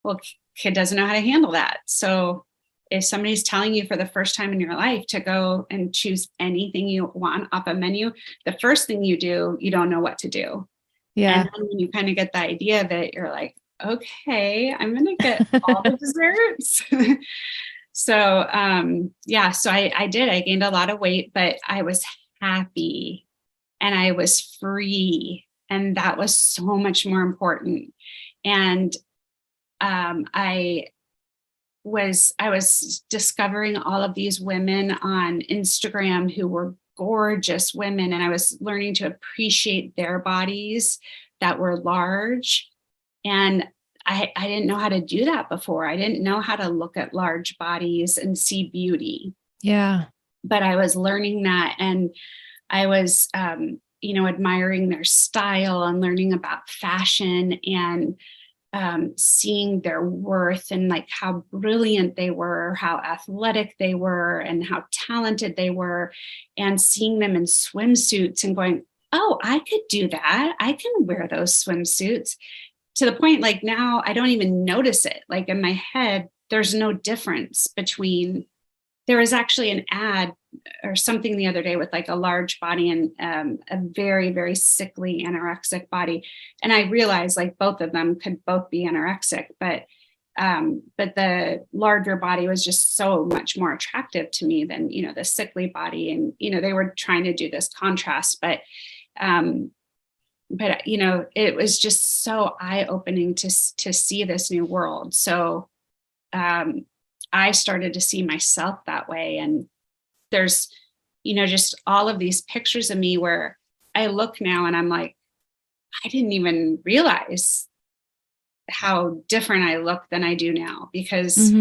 Well, kid doesn't know how to handle that. So if somebody's telling you for the first time in your life to go and choose anything you want off a menu, the first thing you do, you don't know what to do. Yeah. And then when you kind of get the idea of it, you're like, okay, I'm going to get all the desserts. So, so I did, I gained a lot of weight, but I was happy and I was free. And that was so much more important. And, I was discovering all of these women on Instagram who were gorgeous women. And I was learning to appreciate their bodies that were large. And I didn't know how to do that before. I didn't know how to look at large bodies and see beauty. Yeah. But I was learning that. And I was, admiring their style and learning about fashion and seeing their worth and like how brilliant they were, how athletic they were, and how talented they were, and seeing them in swimsuits and going, oh, I could do that. I can wear those swimsuits, to the point like now I don't even notice it. Like in my head, there's no difference between, there was actually an ad or something the other day with like a large body and a very, very sickly anorexic body. And I realized like both of them could both be anorexic, but the larger body was just so much more attractive to me than, the sickly body. And, they were trying to do this contrast, but it was just so eye-opening to see this new world. So I started to see myself that way. And there's, just all of these pictures of me where I look now and I'm like, I didn't even realize how different I look than I do now, because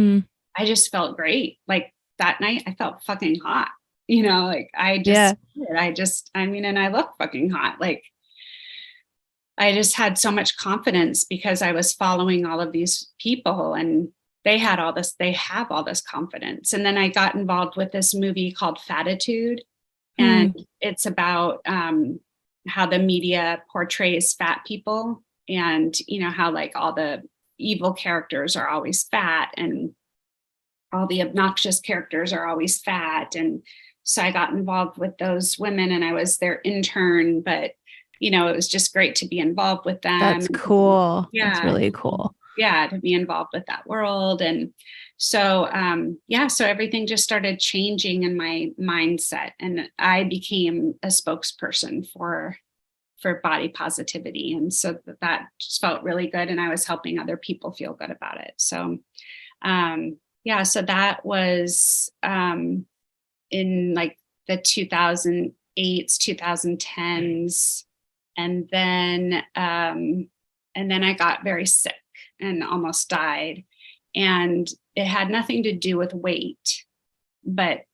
I just felt great. Like that night I felt fucking hot, like and I look fucking hot. Like I just had so much confidence because I was following all of these people, and they have all this confidence. And then I got involved with this movie called Fatitude. And it's about how the media portrays fat people, and, how like all the evil characters are always fat and all the obnoxious characters are always fat. And so I got involved with those women and I was their intern, but, it was just great to be involved with them. That's cool. Yeah. That's really cool. Yeah, to be involved with that world. And so, so everything just started changing in my mindset, and I became a spokesperson for body positivity. And so that just felt really good. And I was helping other people feel good about it. So, so that was, in like the 2008s, 2010s. And then I got very sick and almost died. And it had nothing to do with weight, but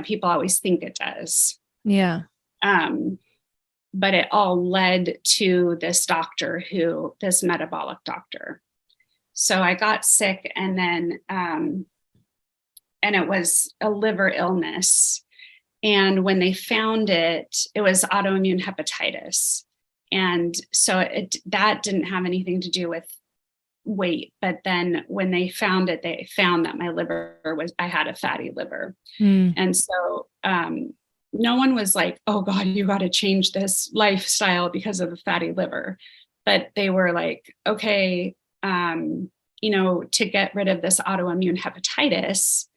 people always think it does. Yeah. But it all led to this metabolic doctor. So I got sick, and then, and it was a liver illness. And when they found it, it was autoimmune hepatitis. And so that didn't have anything to do with weight. But then when they found it, they found that I had a fatty liver. And so, no one was like, oh God, you got to change this lifestyle because of a fatty liver. But they were like, okay, to get rid of this autoimmune hepatitis,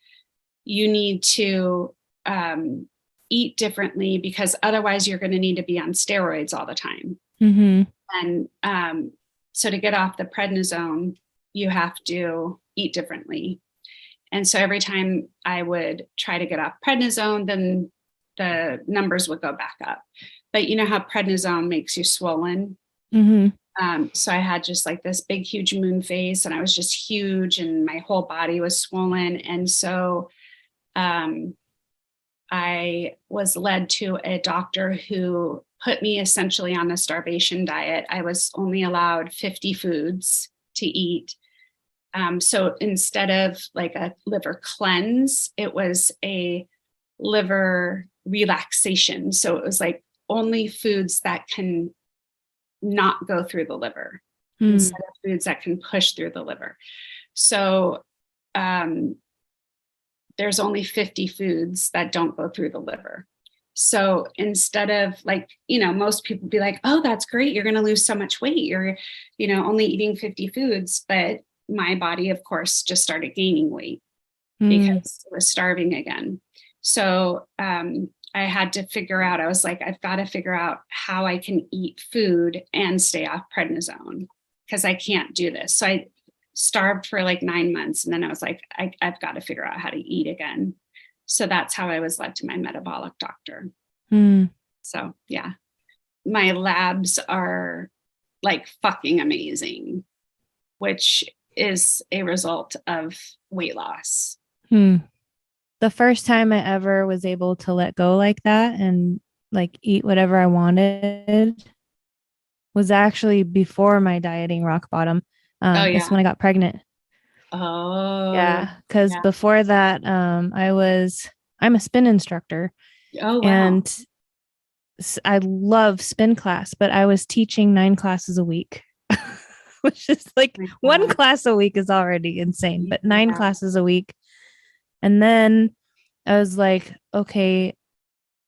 you need to eat differently, because otherwise you're going to need to be on steroids all the time. And so to get off the prednisone, you have to eat differently. And so every time I would try to get off prednisone, then the numbers would go back up. But you know how prednisone makes you swollen? So I had just like this big, huge moon face, and I was just huge, and my whole body was swollen. And so I was led to a doctor who put me essentially on a starvation diet. I was only allowed 50 foods to eat. So instead of like a liver cleanse, it was a liver relaxation. So it was like only foods that can not go through the liver instead of foods that can push through the liver. So there's only 50 foods that don't go through the liver. So instead of like, most people be like, oh, that's great, you're going to lose so much weight, you're, only eating 50 foods. But my body, of course, just started gaining weight because it was starving again. So I had to figure out, I was like, I've got to figure out how I can eat food and stay off prednisone, because I can't do this. So I starved for like 9 months. And then I was like, I've got to figure out how to eat again. So that's how I was led to my metabolic doctor. So yeah, my labs are like fucking amazing, which is a result of weight loss. The first time I ever was able to let go like that and like eat whatever I wanted was actually before my dieting rock bottom. It's when I got pregnant. Oh yeah, because before that, I'm a spin instructor. Oh wow. And I love spin class, but I was teaching 9 classes a week, which is like one class a week is already insane, but 9 classes a week. And then I was like, okay.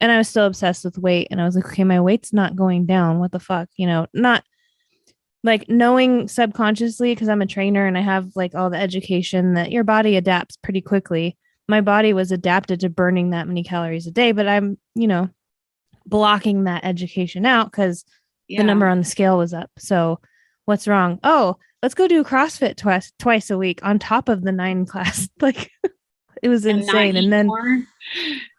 And I was still obsessed with weight. And I was like, okay, my weight's not going down. What the fuck? Not like knowing subconsciously, because I'm a trainer and I have like all the education that your body adapts pretty quickly. My body was adapted to burning that many calories a day, but I'm, blocking that education out because the number on the scale was up. So what's wrong? Oh, let's go do CrossFit twice a week on top of the 9 class. Like it was insane. And then,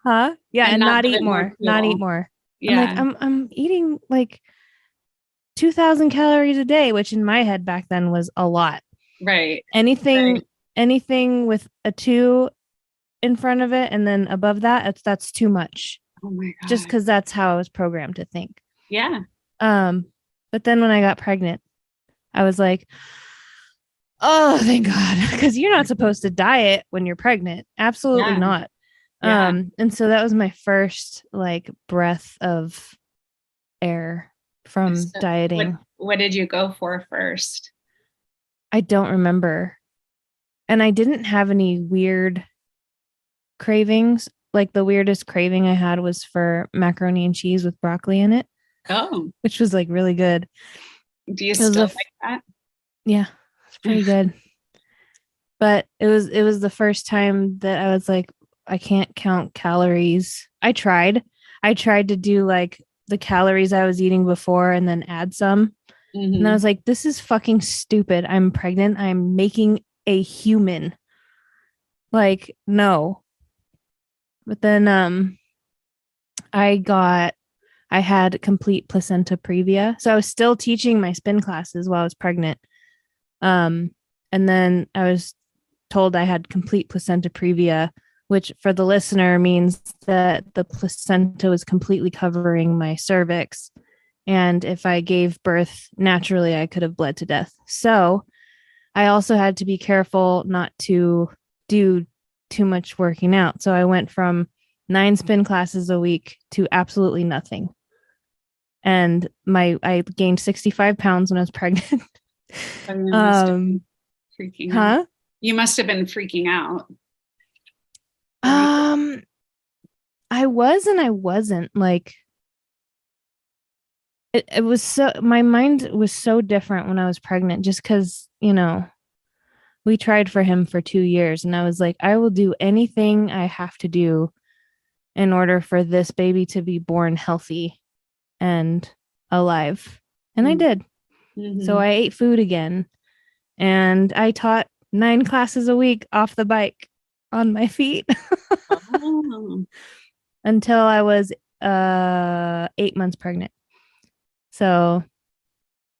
yeah. And not eat more, not eat more. Yeah. I'm eating like 2,000 calories a day, which in my head back then was a lot. Right. Anything with a 2 in front of it and then above that, that's too much. Oh my God. Just because that's how I was programmed to think. Yeah. But then when I got pregnant, I was like, oh, thank God. Because you're not supposed to diet when you're pregnant. Absolutely not. Yeah. And so that was my first like breath of air from dieting. What did you go for first? I don't remember. And I didn't have any weird cravings. Like the weirdest craving I had was for macaroni and cheese with broccoli in it. Oh. Which was like really good. Do you still like that? Yeah, it's pretty good. But it was the first time that I was like, I can't count calories. I tried to do like the calories I was eating before and then add some. And I was like, this is fucking stupid. I'm pregnant. I'm making a human. Like, no. But then I had complete placenta previa. So I was still teaching my spin classes while I was pregnant. And then I was told I had complete placenta previa, which for the listener means that the placenta was completely covering my cervix. And if I gave birth naturally, I could have bled to death. So I also had to be careful not to do too much working out. So I went from 9 spin classes a week to absolutely nothing. And I gained 65 pounds when I was pregnant. You must have been freaking out. Huh? You must have been freaking out. I was and I wasn't. Like it was so, my mind was so different when I was pregnant, just because, we tried for him for 2 years, and I was like, I will do anything I have to do in order for this baby to be born healthy and alive. And I did. So I ate food again, and I taught 9 classes a week off the bike on my feet until I was 8 months pregnant. So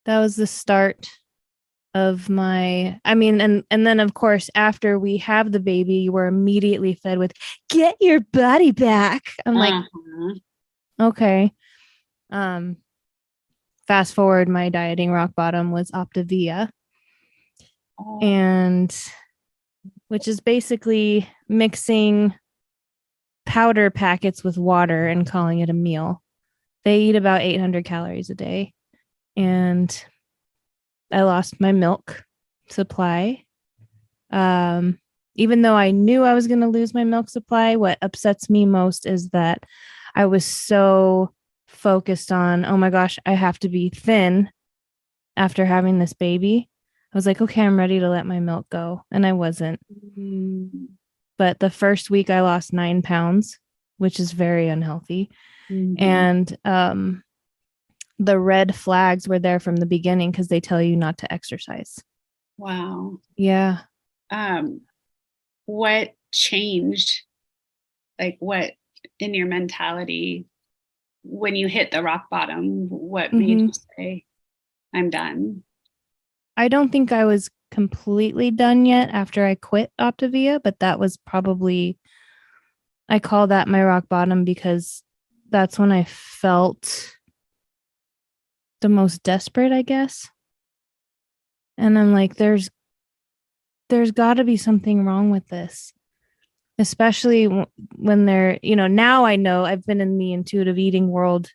that was the start of my, and then of course, after we have the baby, you were immediately fed with get your body back. I'm like, okay. Fast forward, my dieting rock bottom was Optavia. And which is basically mixing powder packets with water and calling it a meal. They eat about 800 calories a day. And I lost my milk supply. Even though I knew I was going to lose my milk supply, what upsets me most is that I was so focused on, oh my gosh, I have to be thin after having this baby. I was like, okay, I'm ready to let my milk go. And I wasn't. But the first week I lost 9 pounds, which is very unhealthy. And the red flags were there from the beginning because they tell you not to exercise. Wow. Yeah. What changed? Like what in your mentality when you hit the rock bottom? What made you say, I'm done? I don't think I was completely done yet after I quit Optavia, but that was probably, I call that my rock bottom because that's when I felt the most desperate, I guess. And I'm like, there's got to be something wrong with this, especially when they're, now I know I've been in the intuitive eating world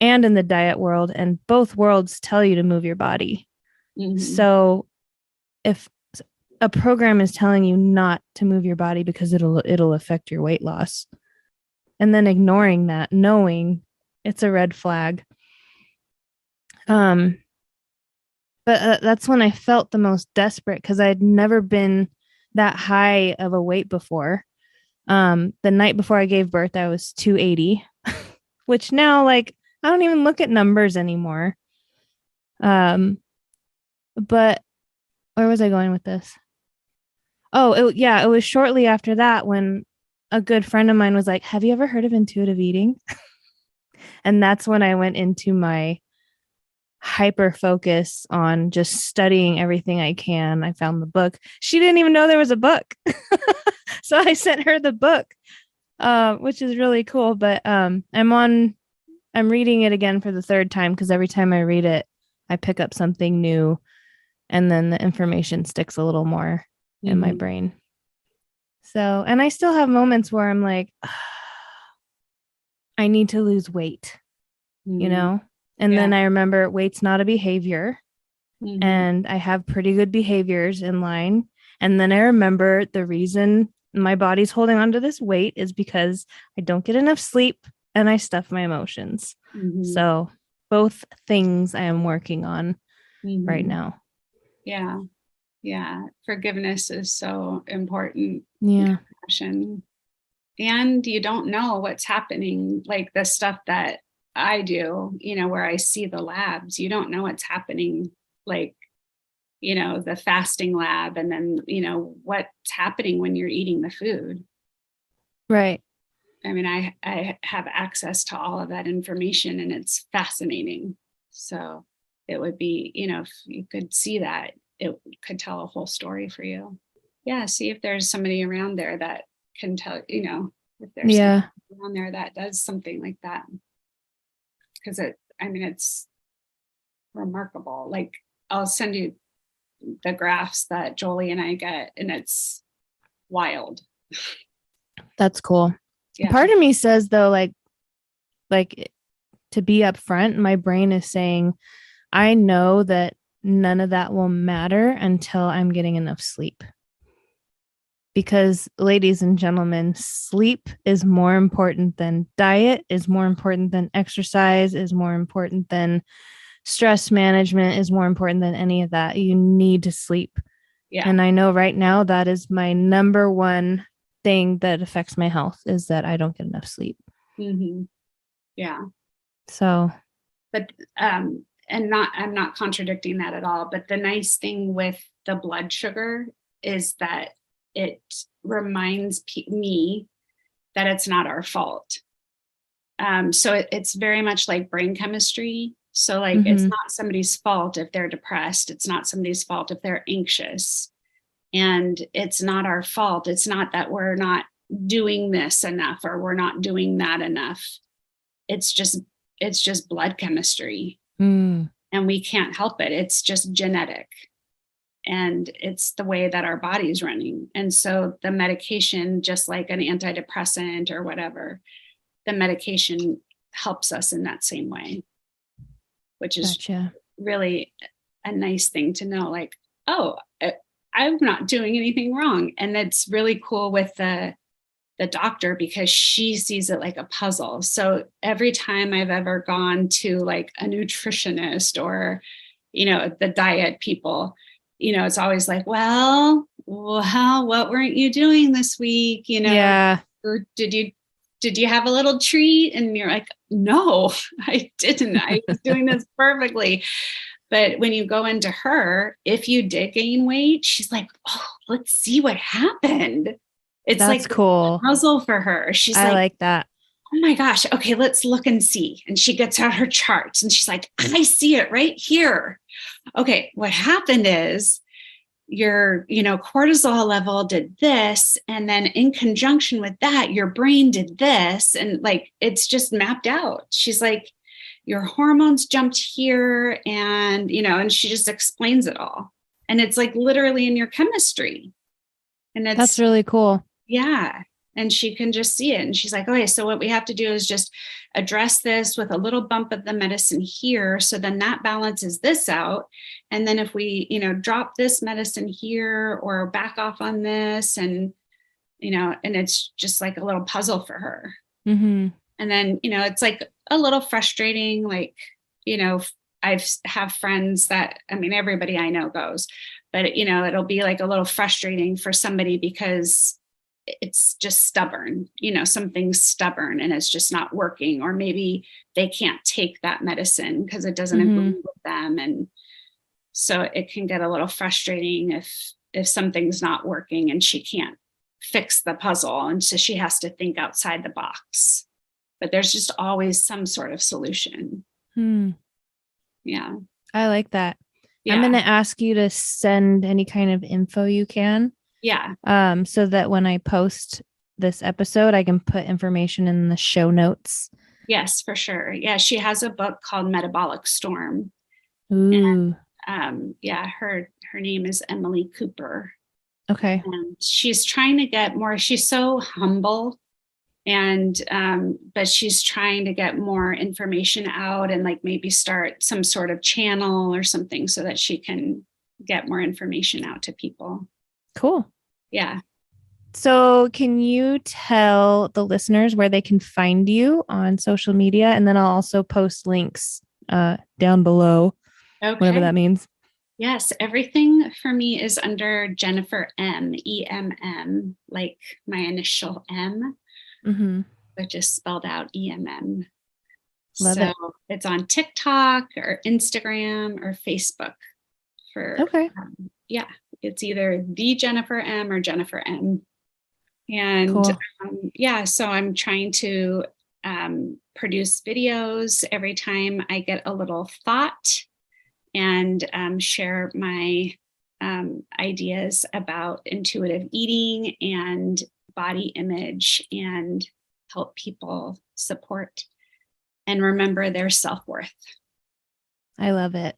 and in the diet world, and both worlds tell you to move your body. So if a program is telling you not to move your body because it'll affect your weight loss, and then ignoring that, knowing it's a red flag. But that's when I felt the most desperate because I had never been that high of a weight before. The night before I gave birth, I was 280, which now, like, I don't even look at numbers anymore. But where was I going with this? Oh, it was shortly after that when a good friend of mine was like, have you ever heard of intuitive eating? And that's when I went into my hyper focus on just studying everything I can. I found the book. She didn't even know there was a book. So I sent her the book, which is really cool. But I'm reading it again for the 3rd time because every time I read it, I pick up something new, and then the information sticks a little more in my brain. So, and I still have moments where I'm like, I need to lose weight, And then I remember weight's not a behavior, and I have pretty good behaviors in line. And then I remember the reason my body's holding on to this weight is because I don't get enough sleep and I stuff my emotions. So both things I am working on right now. Yeah. Yeah. Forgiveness is so important. Yeah. Compassion. And you don't know what's happening. Like the stuff that I do, where I see the labs, you don't know what's happening. Like, the fasting lab, and then, what's happening when you're eating the food. Right. I mean, I have access to all of that information, and it's fascinating. So it would be, if you could see that, it could tell a whole story for you. Yeah. See if there's somebody around there that can tell, if there's somebody around there that does something like that. Because it's remarkable. Like, I'll send you the graphs that Jolie and I get, and it's wild. That's cool. Yeah. Part of me says though, like to be upfront, my brain is saying, I know that none of that will matter until I'm getting enough sleep. Because, ladies and gentlemen, sleep is more important than diet, is more important than exercise, is more important than stress management, is more important than any of that. You need to sleep. Yeah. And I know right now that is my number one thing that affects my health, is that I don't get enough sleep. Mm-hmm. Yeah. So, but I'm not contradicting that at all. But the nice thing with the blood sugar is that it reminds me that it's not our fault. So it's very much like brain chemistry. So like, it's not somebody's fault if they're depressed. It's not somebody's fault if they're anxious. And it's not our fault. It's not that we're not doing this enough or we're not doing that enough. It's just blood chemistry. And we can't help it. It's just genetic. And it's the way that our body's running. And so the medication, just like an antidepressant or whatever, the medication helps us in that same way, which is really a nice thing to know. Like, oh, I'm not doing anything wrong. And it's really cool with the doctor, because she sees it like a puzzle. So every time I've ever gone to like a nutritionist or, the diet people, it's always like, well, what weren't you doing this week? Or did you have a little treat? And you're like, no, I didn't. I was doing this perfectly. But when you go into her, if you did gain weight, she's like, oh, let's see what happened. It's like cool. A puzzle for her. I like that. Oh my gosh. Okay, let's look and see. And she gets out her charts and she's like, I see it right here. Okay, what happened is your, cortisol level did this. And then in conjunction with that, your brain did this. And like, it's just mapped out. She's like, your hormones jumped here. And, and she just explains it all. And it's like literally in your chemistry. And that's really cool. Yeah. And she can just see it. And she's like, okay, so what we have to do is just address this with a little bump of the medicine here. So then that balances this out. And then if we, drop this medicine here or back off on this and, and it's just like a little puzzle for her. And then, it's like a little frustrating, like, I have friends that, everybody I know goes, but it'll be like a little frustrating for somebody because it's just stubborn, something's stubborn and it's just not working, or maybe they can't take that medicine because it doesn't agree with them. And so it can get a little frustrating if something's not working and she can't fix the puzzle. And so she has to think outside the box, but there's just always some sort of solution. Yeah. I like that. Yeah. I'm going to ask you to send any kind of info you can. Yeah. So that when I post this episode, I can put information in the show notes. Yes, for sure. Yeah. She has a book called Metabolic Storm. Ooh. And her name is Emily Cooper. Okay. And she's trying to get more, she's so humble and, but she's trying to get more information out and like maybe start some sort of channel or something so that she can get more information out to people. Cool. Yeah. So can you tell the listeners where they can find you on social media? And then I'll also post links down below, whatever that means. Yes. Everything for me is under Jennifer M, EMM, like my initial M, but just spelled out EMM. Love it. It's on TikTok or Instagram or Facebook for, okay. Yeah. It's either the Jennifer M or Jennifer M. And Cool. So I'm trying to produce videos every time I get a little thought and share my ideas about intuitive eating and body image and help people support and remember their self-worth. I love it.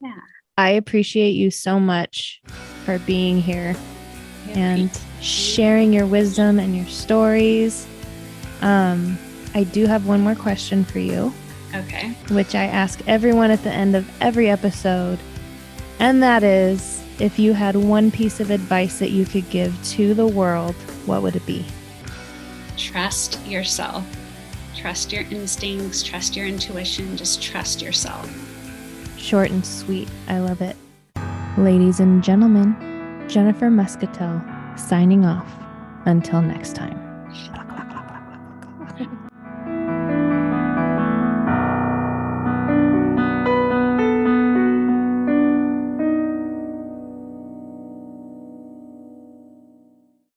Yeah. I appreciate you so much for being here and sharing your wisdom and your stories. I do have one more question for you. Okay. Which I ask everyone at the end of every episode. And that is, if you had one piece of advice that you could give to the world, what would it be? Trust yourself. Trust your instincts. Trust your intuition. Just trust yourself. Short and sweet. I love it. Ladies and gentlemen, Jennifer Muscatel signing off. Until next time.